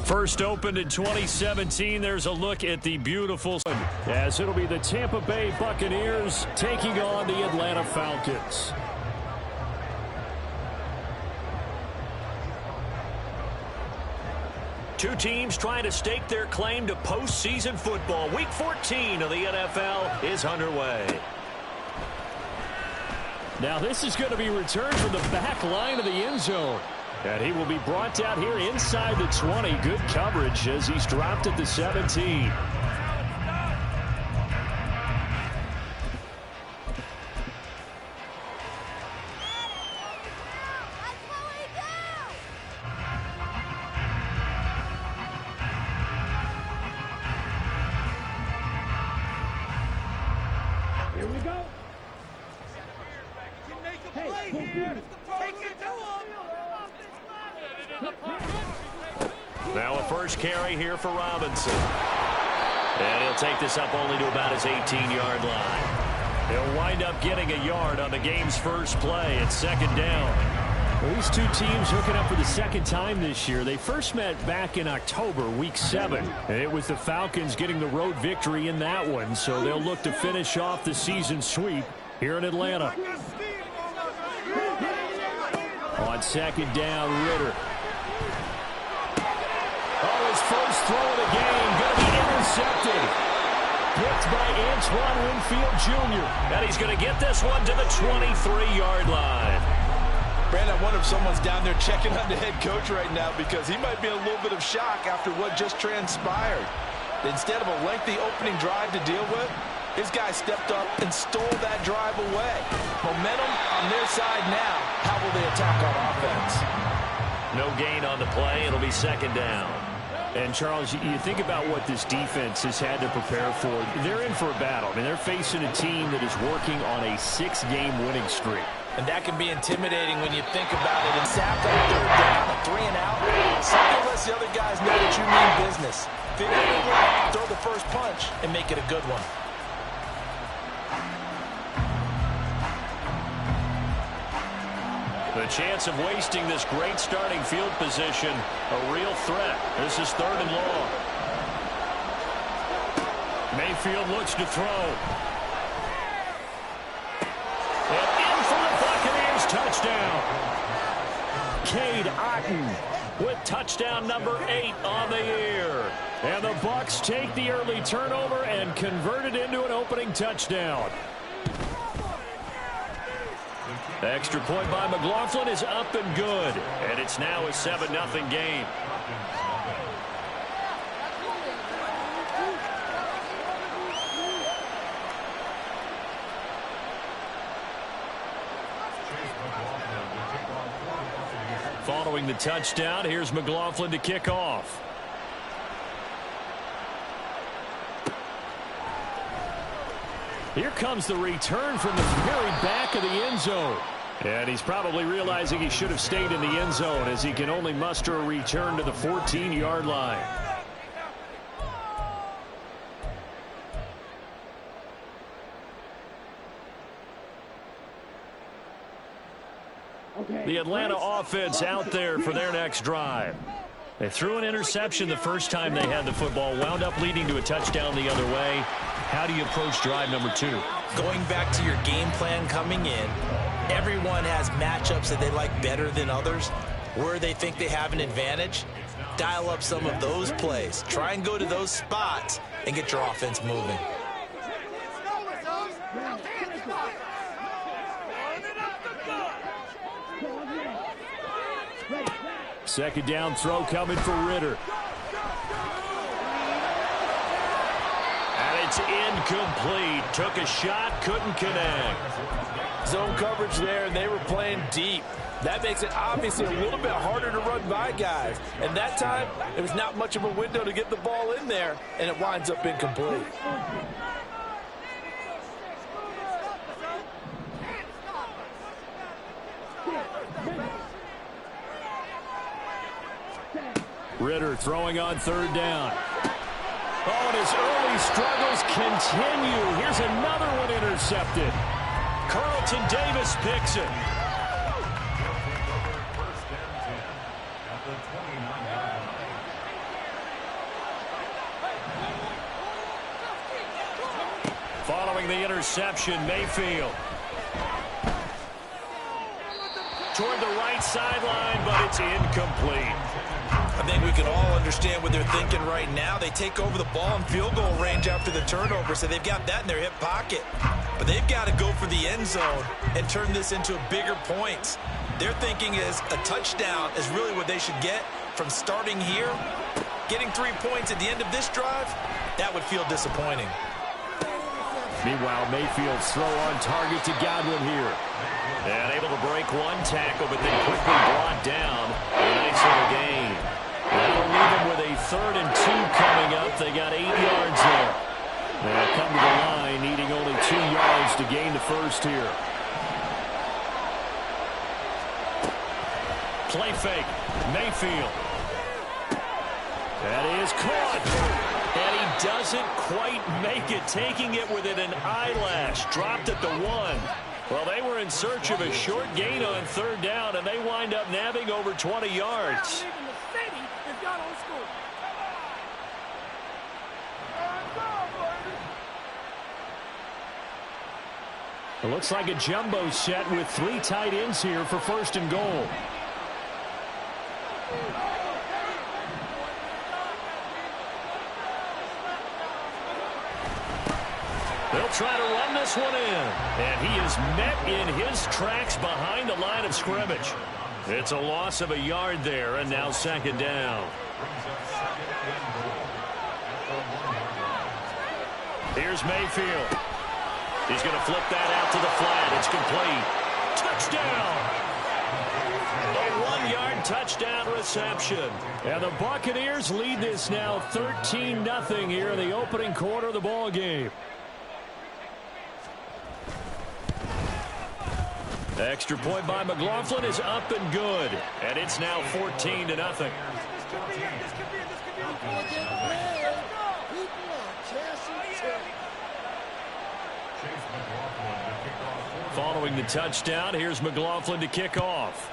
First opened in 2017, there's a look at the beautiful, as it'll be the Tampa Bay Buccaneers taking on the Atlanta Falcons. Two teams trying to stake their claim to postseason football. Week 14 of the NFL is underway. Now this is going to be returned from the back line of the end zone. And he will be brought out here inside the 20. Good coverage as he's dropped at the 17. Here we go. Now a first carry here for Robinson. And he'll take this up only to about his 18-yard line. He'll wind up getting a yard on the game's first play. It's second down. Well, these two teams hooking up for the second time this year. They first met back in October, Week 7. And it was the Falcons getting the road victory in that one. So they'll look to finish off the season sweep here in Atlanta. On second down, Ritter. Oh, his first throw of the game going to be intercepted. Picked by Antoine Winfield Jr. And he's going to get this one to the 23-yard line. Brandon, I wonder if someone's down there checking on the head coach right now because he might be in a little bit of shock after what just transpired. Instead of a lengthy opening drive to deal with, this guy stepped up and stole that drive away. Momentum on their side now. How will they attack on offense? No gain on the play. It'll be second down. And, Charles, you think about what this defense has had to prepare for. They're in for a battle. I mean, they're facing a team that is working on a 6-game winning streak. And that can be intimidating when you think about it. And sacked on third down, a 3 and out. Something less the other guys know that you mean business. Figure it out, throw the first punch, and make it a good one. The chance of wasting this great starting field position, a real threat. This is third and long. Mayfield looks to throw. And in for the Buccaneers touchdown. Cade Otton with touchdown number 8 on the year. And the Bucs take the early turnover and convert it into an opening touchdown. The extra point by McLaughlin is up and good. And it's now a 7-0 game. Following the touchdown, here's McLaughlin to kick off. Here comes the return from the very back of the end zone. And he's probably realizing he should have stayed in the end zone as he can only muster a return to the 14-yard line. The Atlanta offense out there for their next drive. They threw an interception the first time they had the football, wound up leading to a touchdown the other way. How do you approach drive number 2? Going back to your game plan coming in, everyone has matchups that they like better than others. Where they think they have an advantage, dial up some of those plays. Try and go to those spots and get your offense moving. Second down throw coming for Ritter. And it's incomplete. Took a shot, couldn't connect. Zone coverage there, and they were playing deep. That makes it obviously a little bit harder to run by guys. And that time, there was not much of a window to get the ball in there, and it winds up incomplete. Ritter throwing on third down. Oh, and his early struggles continue. Here's another one intercepted. Carlton Davis picks it. Following the interception, Mayfield. Toward the right sideline, but it's incomplete. I think we can all understand what they're thinking right now. They take over the ball in field goal range after the turnover, so they've got that in their hip pocket. But they've got to go for the end zone and turn this into bigger points. Their thinking is a touchdown is really what they should get from starting here. Getting 3 points at the end of this drive, that would feel disappointing. Meanwhile, Mayfield's throw on target to Godwin here. And able to break one tackle, but then quickly brought down. A nice little gain. That'll leave them with a 3rd and 2 coming up. They got 8 yards there. They'll come to the line, needing only 2 yards to gain the first here. Play fake. Mayfield. That is caught. And he doesn't quite make it, taking it within an eyelash. Dropped at the 1. Well, they were in search of a short gain on third down, and they wind up nabbing over 20 yards. It looks like a jumbo set with 3 tight ends here for 1st and goal. They'll try to run this one in. And he is met in his tracks behind the line of scrimmage. It's a loss of a yard there, and now 2nd down. Here's Mayfield. He's going to flip that out to the flat. It's complete. Touchdown! A 1-yard touchdown reception. And the Buccaneers lead this now 13-0 here in the opening quarter of the ball game. Extra point by McLaughlin is up and good. And it's now 14-0. Following the touchdown, here's McLaughlin to kick off.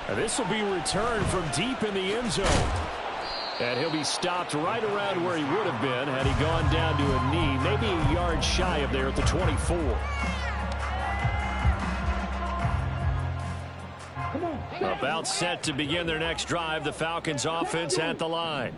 Now this will be returned from deep in the end zone. And he'll be stopped right around where he would have been had he gone down to a knee, maybe a yard shy of there at the 24. About set to begin their next drive, the Falcons offense at the line.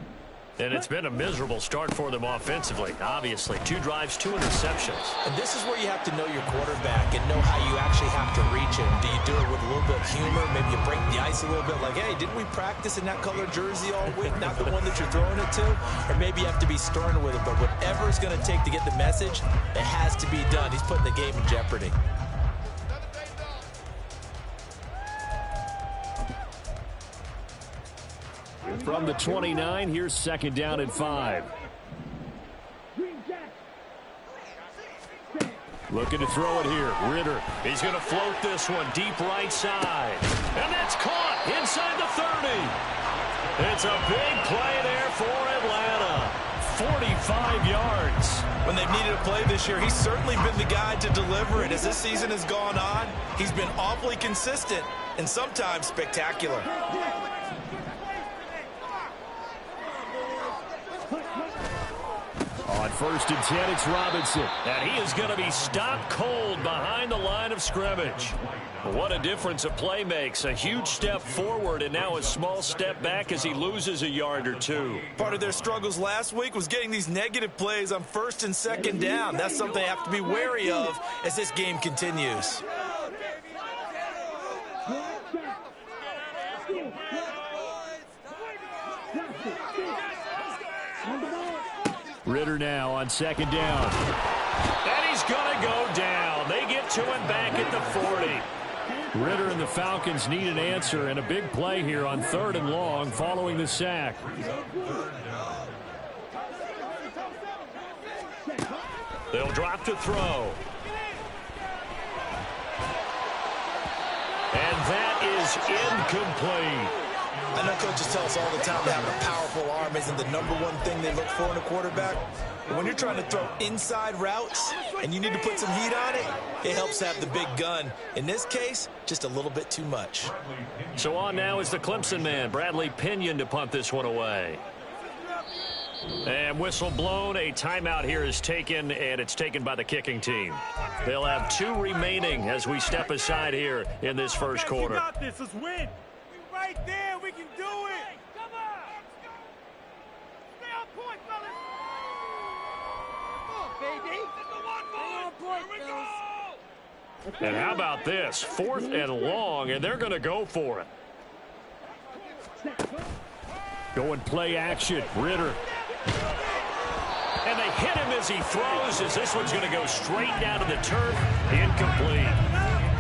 And it's been a miserable start for them offensively, obviously. 2 drives, 2 interceptions. And this is where you have to know your quarterback and know how you actually have to reach him. Do you do it with a little bit of humor? Maybe you break the ice a little bit like, hey, didn't we practice in that color jersey all week? Not the one that you're throwing it to? Or maybe you have to be stern with him. But whatever it's going to take to get the message, it has to be done. He's putting the game in jeopardy. From the 29, here's 2nd down and 5. Looking to throw it here. Ritter. He's going to float this one deep right side. And that's caught inside the 30. It's a big play there for Atlanta. 45 yards. When they've needed a play this year, he's certainly been the guy to deliver it. As this season has gone on, he's been awfully consistent and sometimes spectacular. first and 10, it's Robinson. And he is going to be stopped cold behind the line of scrimmage. What a difference a play makes. A huge step forward and now a small step back as he loses a yard or two. Part of their struggles last week was getting these negative plays on first and second down. That's something they have to be wary of as this game continues. Ritter now on second down. And he's going to go down. They get to him back at the 40. Ritter and the Falcons need an answer, and a big play here on 3rd and long following the sack. They'll drop to throw. And that is incomplete. I know coaches tell us all the time that having a powerful arm isn't the #1 thing they look for in a quarterback. But when you're trying to throw inside routes and you need to put some heat on it, it helps have the big gun. In this case, just a little bit too much. So on now is the Clemson man, Bradley Pinion, to punt this one away. And whistle blown. A timeout here is taken, and it's taken by the kicking team. They'll have 2 remaining as we step aside here in this first quarter. We got this. Let's win. We right there. We can do it. Come on. Stay on point, fellas. Come on, baby. Stay on point, here we go. And how about this? 4th and long, and they're going to go for it. Going play action. Ritter. And they hit him as he throws, as this one's going to go straight down to the turf. Incomplete.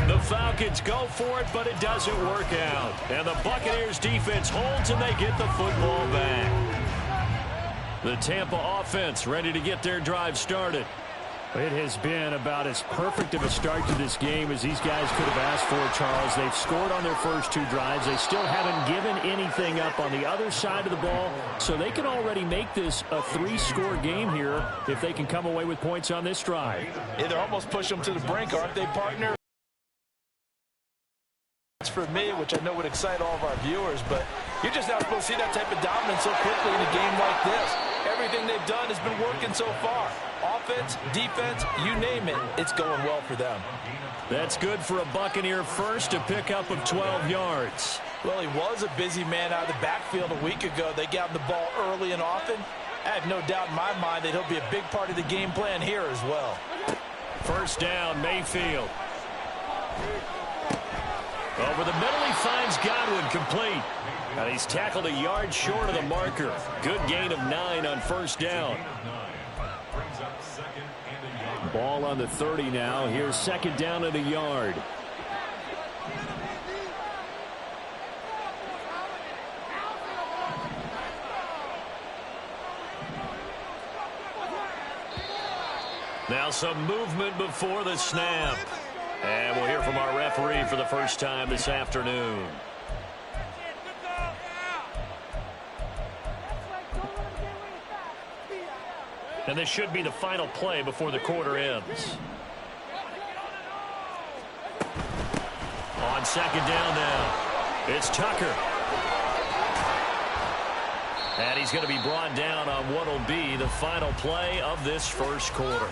The Falcons go for it, but it doesn't work out. And the Buccaneers defense holds, and they get the football back. The Tampa offense ready to get their drive started. It has been about as perfect of a start to this game as these guys could have asked for, Charles. They've scored on their first 2 drives. They still haven't given anything up on the other side of the ball, so they can already make this a 3-score game here if they can come away with points on this drive. Yeah, they're almost pushing them to the brink, aren't they, partner? For me, which I know would excite all of our viewers, but you're just not supposed to see that type of dominance so quickly in a game like this. Everything they've done has been working so far. Offense, defense, you name it, it's going well for them. That's good for a Buccaneer first, a pickup of 12 yards. Well, he was a busy man out of the backfield a week ago. They got him the ball early and often. I have no doubt in my mind that he'll be a big part of the game plan here as well. First down, Mayfield. Over the middle, he finds Godwin, complete. And he's tackled a yard short of the marker. Good gain of 9 on first down. Ball on the 30 now. Here's second down and a yard. Now some movement before the snap. And we'll hear from our referee for the first time this afternoon. And this should be the final play before the quarter ends. On second down now, it's Tucker. And he's going to be brought down on what will be the final play of this first quarter.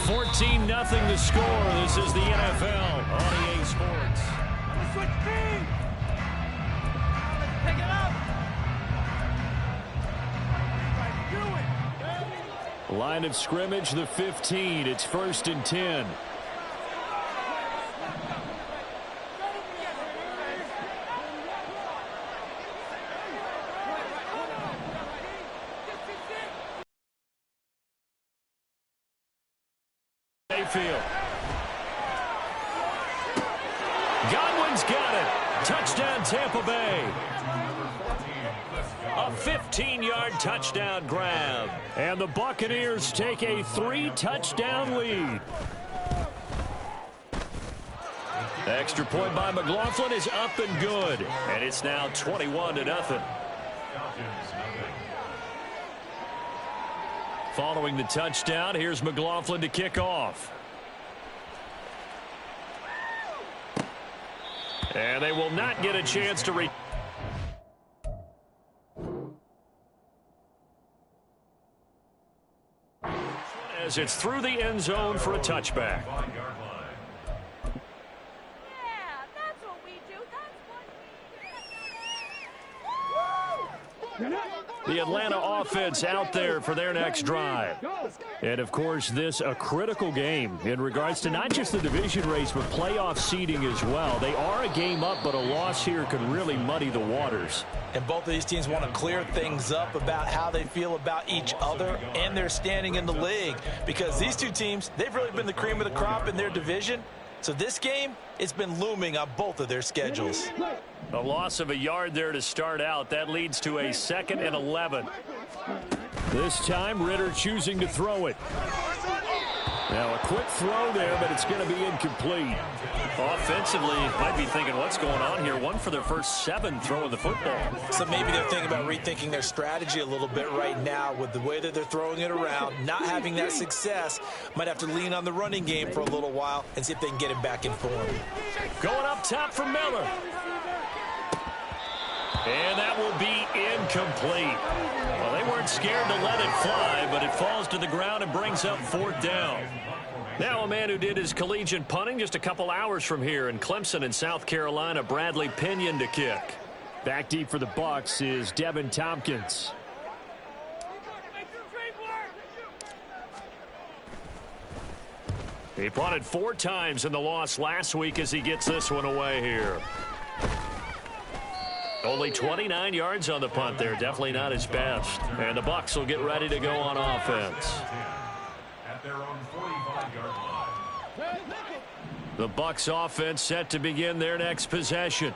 14-0 the score. This is the NFL on EA Sports. Switch teams. Let's pick it up. Line of scrimmage, the 15. It's first and 10. Mayfield. Godwin's got it. Touchdown, Tampa Bay. A 15-yard touchdown grab. And the Buccaneers take a 3-touchdown lead. The extra point by McLaughlin is up and good. And it's now 21-0. Following the touchdown, here's McLaughlin to kick off. And they will not get a chance to as it's through the end zone for a touchback. The Atlanta offense out there for their next drive. And, of course, this a critical game in regards to not just the division race, but playoff seeding as well. They are a game up, but a loss here could really muddy the waters. And both of these teams want to clear things up about how they feel about each other and their standing in the league. Because these two teams, they've really been the cream of the crop in their division. So this game, it's been looming on both of their schedules. A loss of a yard there to start out. That leads to a 2nd and 11. This time, Ritter choosing to throw it. Now, a quick throw there, but it's going to be incomplete. Offensively, might be thinking, what's going on here? One for their first 7 throwing the football. So maybe they're thinking about rethinking their strategy a little bit right now with the way that they're throwing it around, not having that success. Might have to lean on the running game for a little while and see if they can get it back in form. Going up top for Miller. And that will be incomplete. Well, they weren't scared to let it fly, but it falls to the ground and brings up 4th down. Now a man who did his collegiate punting just a couple hours from here in Clemson in South Carolina, Bradley Pinion to kick. Back deep for the Bucs is Devin Tompkins. He punted 4 times in the loss last week as he gets this one away here. Only 29 yards on the punt there. Definitely not his best. And the Bucs will get ready to go on offense. The Bucs offense set to begin their next possession.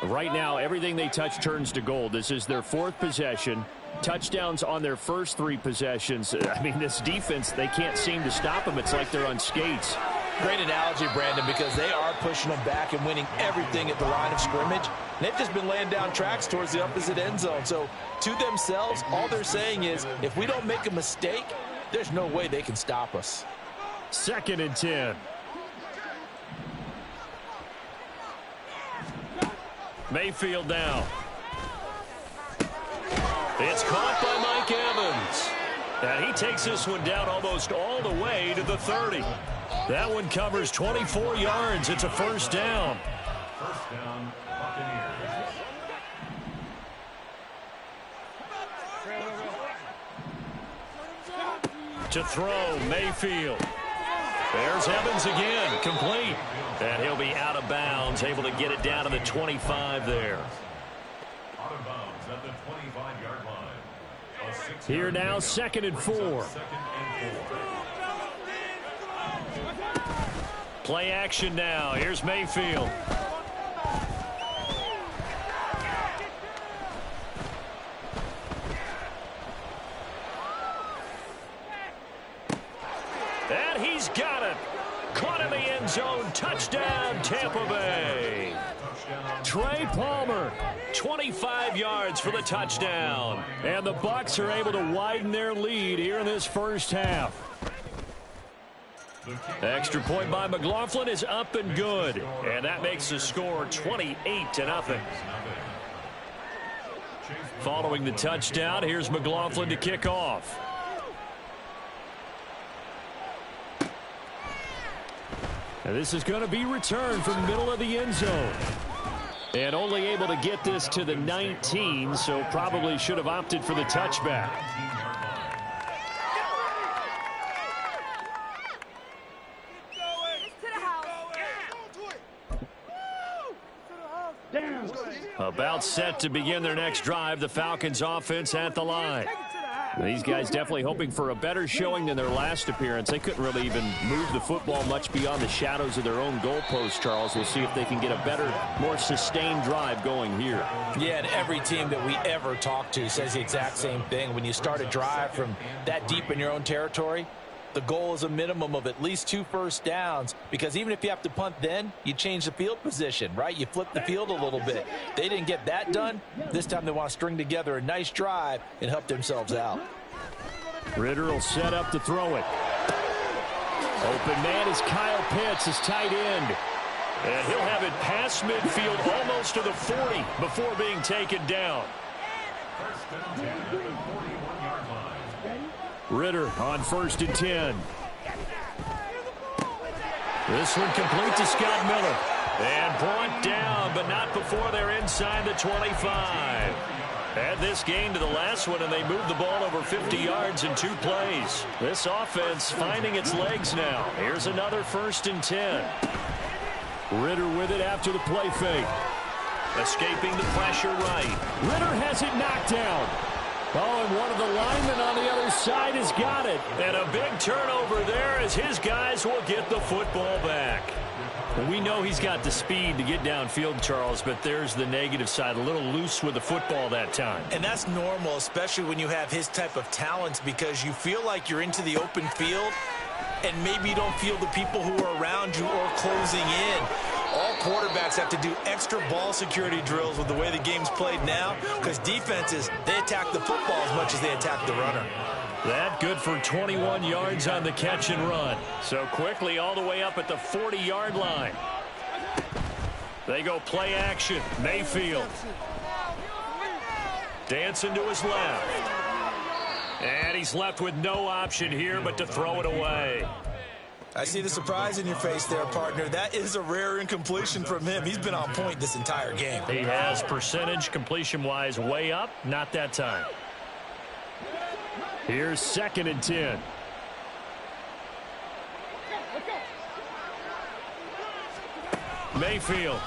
Right now, everything they touch turns to gold. This is their 4th possession. Touchdowns on their first 3 possessions. I mean, this defense, they can't seem to stop them. It's like they're on skates. Great analogy, Brandon, because they are pushing them back and winning everything at the line of scrimmage. And they've just been laying down tracks towards the opposite end zone. So to themselves, all they're saying is, if we don't make a mistake, there's no way they can stop us. 2nd and 10. Mayfield now. It's caught by Mike Evans. And he takes this one down almost all the way to the 30. That one covers 24 yards. It's a 1st down. First down, Buccaneers. To throw, Mayfield. There's Evans again, complete. And he'll be out of bounds, able to get it down to the 25 there. Out of bounds at the 25-yard line. Here now, 2nd and 4. Play action now. Here's Mayfield. And he's got it. Caught in the end zone. Touchdown, Tampa Bay. Trey Palmer, 25 yards for the touchdown. And the Bucs are able to widen their lead here in this first half. Extra point by McLaughlin is up and good. And that makes the score 28-0. Following the touchdown, here's McLaughlin to kick off. And this is going to be returned from the middle of the end zone. And only able to get this to the 19, so probably should have opted for the touchback. About set to begin their next drive, the Falcons offense at the line. These guys definitely hoping for a better showing than their last appearance. They couldn't really even move the football much beyond the shadows of their own goalpost, Charles. We'll see if they can get a better, more sustained drive going here. Yeah, and every team that we ever talk to says the exact same thing. When you start a drive from that deep in your own territory, the goal is a minimum of at least 2 first downs, because even if you have to punt then, you change the field position, right? You flip the field a little bit. They didn't get that done. This time they want to string together a nice drive and help themselves out. Ritter will set up to throw it. Open man is Kyle Pitts, his tight end. And he'll have it past midfield almost to the 40 before being taken down. Ritter on 1st and 10. This one complete to Scott Miller. And brought down, but not before they're inside the 25. Add this game to the last one, and they moved the ball over 50 yards in 2 plays. This offense finding its legs now. Here's another 1st and 10. Ritter with it after the play fake. Escaping the pressure right. Ritter has it knocked down. Oh, and one of the linemen on the other side has got it. And a big turnover there as his guys will get the football back. Well, we know he's got the speed to get downfield, Charles, but there's the negative side. A little loose with the football that time. And that's normal, especially when you have his type of talents, because you feel like you're into the open field and maybe you don't feel the people who are around you or closing in. All quarterbacks have to do extra ball security drills with the way the game's played now, because defenses, they attack the football as much as they attack the runner. That good for 21 yards on the catch and run. So quickly all the way up at the 40-yard line. They go play action. Mayfield. Dancing to his left. And he's left with no option here but to throw it away. I see the surprise in your face there, partner. That is a rare incompletion from him. He's been on point this entire game. He has percentage completion-wise way up. Not that time. Here's 2nd and 10. Mayfield.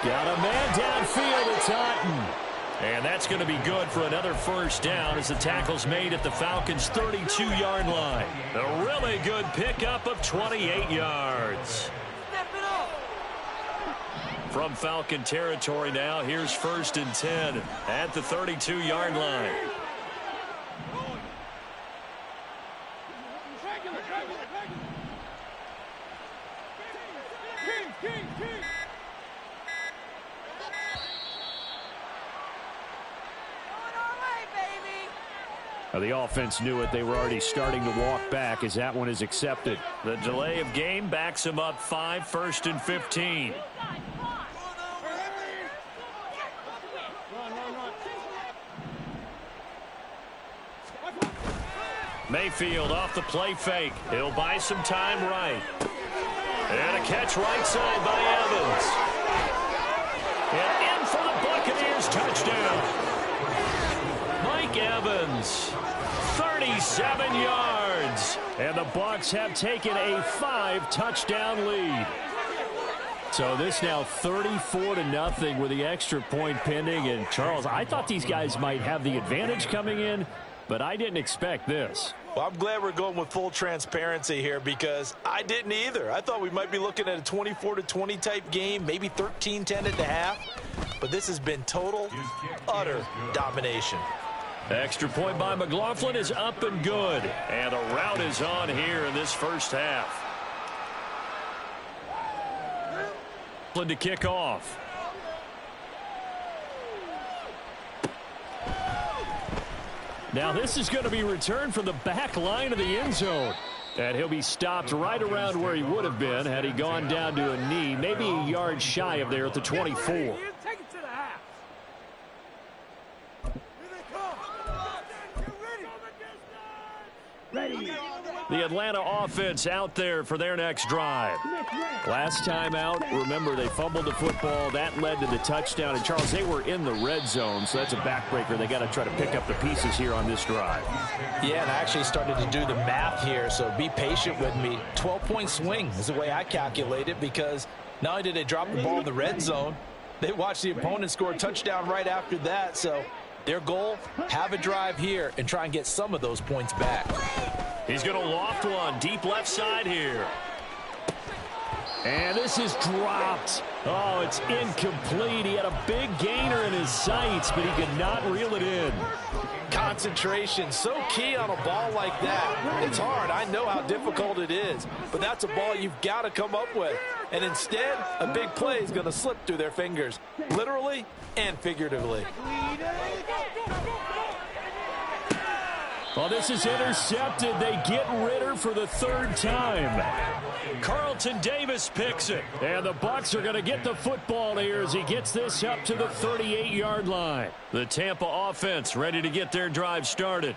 Got a man downfield. It's Otten. And that's going to be good for another 1st down as the tackle's made at the Falcons' 32-yard line. A really good pickup of 28 yards. From Falcon territory now, here's 1st and 10 at the 32-yard line. The offense knew it. They were already starting to walk back as that one is accepted. The delay of game backs him up 5, 1st and 15. Mayfield off the play fake. He'll buy some time right. And a catch right side by Evans. And in for the Buccaneers touchdown. Mike Evans, 37 yards. And the Bucs have taken a 5-touchdown lead. So this now 34-0 with the extra point pending. And Charles, I thought these guys might have the advantage coming in, but I didn't expect this. Well, I'm glad we're going with full transparency here because I didn't either. I thought we might be looking at a 24-20 type game, maybe 13-10 at the half. But this has been total, utter domination. Extra point by McLaughlin is up and good. And a rout is on here in this 1st half. To kick off. Now this is going to be returned from the back line of the end zone. And he'll be stopped right around where he would have been had he gone down to a knee, maybe a yard shy of there at the 24. The Atlanta offense out there for their next drive. Last time out, remember, they fumbled the football. That led to the touchdown. And, Charles, they were in the red zone, so that's a backbreaker. They got to try to pick up the pieces here on this drive. Yeah, and I actually started to do the math here, so be patient with me. 12-point swing is the way I calculate it because not only did they drop the ball in the red zone, they watched the opponent score a touchdown right after that. So their goal, have a drive here and try and get some of those points back. He's going to loft one deep left side here. And this is dropped. Oh, it's incomplete. He had a big gainer in his sights, but he could not reel it in. Concentration, so key on a ball like that. It's hard. I know how difficult it is, but that's a ball you've got to come up with. And instead, a big play is going to slip through their fingers, literally and figuratively. Well, this is intercepted. They get Ritter for the third time. Carlton Davis picks it. And the Bucs are going to get the football here as he gets this up to the 38-yard line. The Tampa offense ready to get their drive started.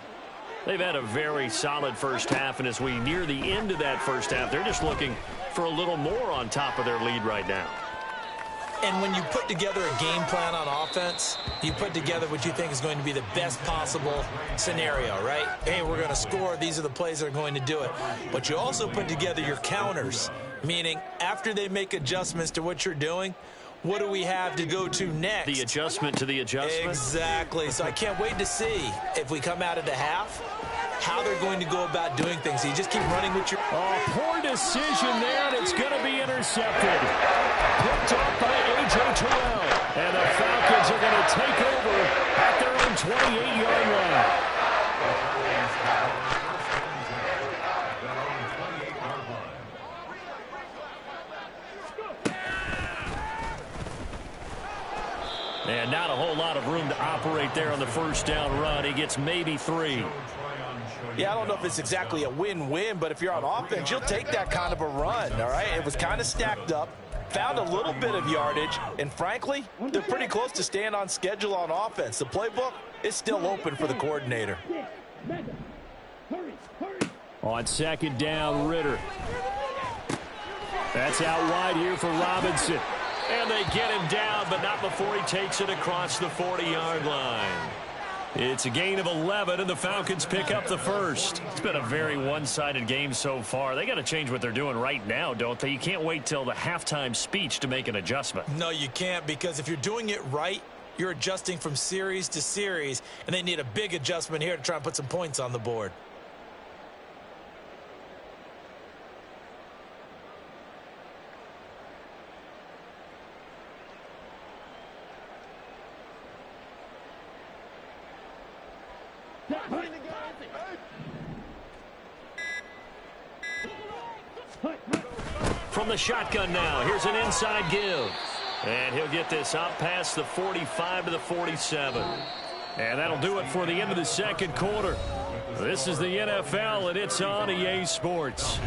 They've had a very solid first half, and as we near the end of that first half, they're just looking for a little more on top of their lead right now. And when you put together a game plan on offense, you put together what you think is going to be the best possible scenario, right? Hey, we're going to score. These are the plays that are going to do it. But you also put together your counters, meaning after they make adjustments to what you're doing, what do we have to go to next? The adjustment to the adjustment? Exactly. So I can't wait to see if we come out of the half, how they're going to go about doing things. So you just keep running with your... Oh, poor decision there, and it's going to be intercepted. Picked off by A.J. Terrell. And the Falcons are going to take over at their own 28-yard line. And not a whole lot of room to operate there on the first down run. He gets maybe 3. Yeah, I don't know if it's exactly a win-win, but if you're on offense, you'll take that kind of a run, all right? It was kind of stacked up, found a little bit of yardage, and frankly, they're pretty close to staying on schedule on offense. The playbook is still open for the coordinator. On second down, Ritter. That's out wide here for Robinson. And they get him down, but not before he takes it across the 40-yard line. It's a gain of 11, and the Falcons pick up the first. It's been a very one-sided game so far. They got to change what they're doing right now, don't they? You can't wait till the halftime speech to make an adjustment. No, you can't, because if you're doing it right, you're adjusting from series to series, and they need a big adjustment here to try and put some points on the board. From the shotgun now, here's an inside give. And he'll get this up past the 45 to the 47. And that'll do it for the end of the second quarter. This is the NFL, and it's on EA Sports.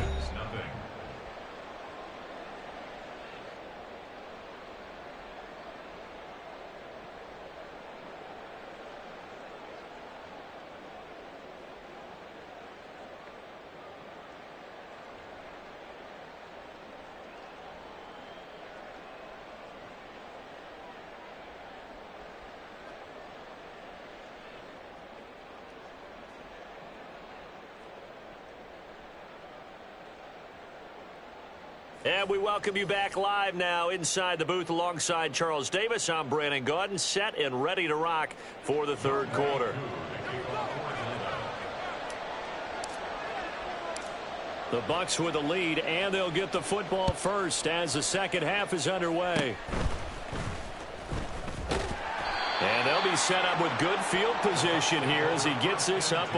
And we welcome you back live now inside the booth alongside Charles Davis. I'm Brandon Gaudin, set and ready to rock for the third quarter. The Bucs with the lead, and they'll get the football first as the second half is underway. And they'll be set up with good field position here as he gets this up.